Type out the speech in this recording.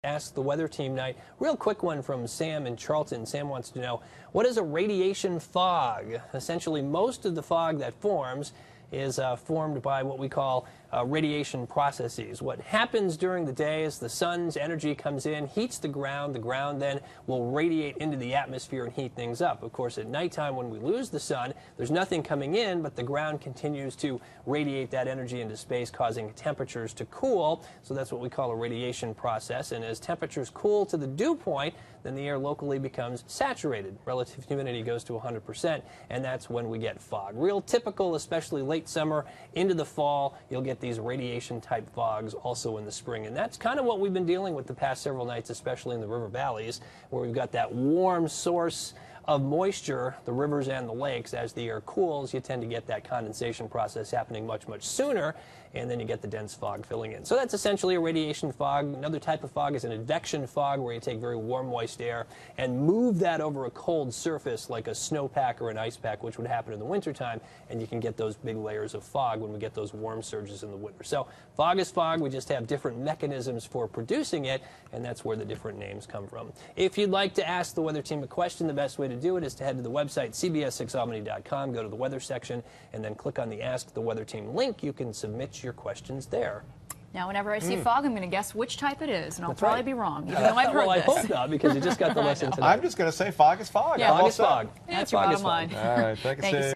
Ask the Weather Team night. Real quick one from Sam in Charlton. Sam wants to know, what is a radiation fog? Essentially, most of the fog that forms is formed by what we call radiation processes. What happens during the day is the sun's energy comes in, heats the ground then will radiate into the atmosphere and heat things up. Of course, at nighttime when we lose the sun, there's nothing coming in, but the ground continues to radiate that energy into space, causing temperatures to cool. So that's what we call a radiation process. And as temperatures cool to the dew point, then the air locally becomes saturated. Relative humidity goes to 100%, and that's when we get fog. Real typical, especially late summer into the fall, you'll get these radiation-type fogs also in the spring. And that's kind of what we've been dealing with the past several nights, especially in the river valleys, where we've got that warm source of moisture, the rivers and the lakes. As the air cools, you tend to get that condensation process happening much sooner, and then you get the dense fog filling in. So that's essentially a radiation fog. Another type of fog is an advection fog, where you take very warm, moist air and move that over a cold surface like a snowpack or an ice pack, which would happen in the wintertime, and you can get those big layers of fog when we get those warm surges in the winter. So fog is fog. We just have different mechanisms for producing it, and that's where the different names come from. If you'd like to ask the Weather Team a question, the best way to do it is to head to the website cbs6albany.com, go to the weather section, and then click on the Ask the Weather Team link. You can submit your questions there. Now, whenever I see fog, I'm going to guess which type it is, and I'll That's probably right. be wrong, even though I've heard well, I this. hope not, because you just got the lesson tonight. I'm just going to say fog is fog. Yeah. Fog is fog. That's your Fog bottom is fog. line. All right, take a Thank you, seat. sir.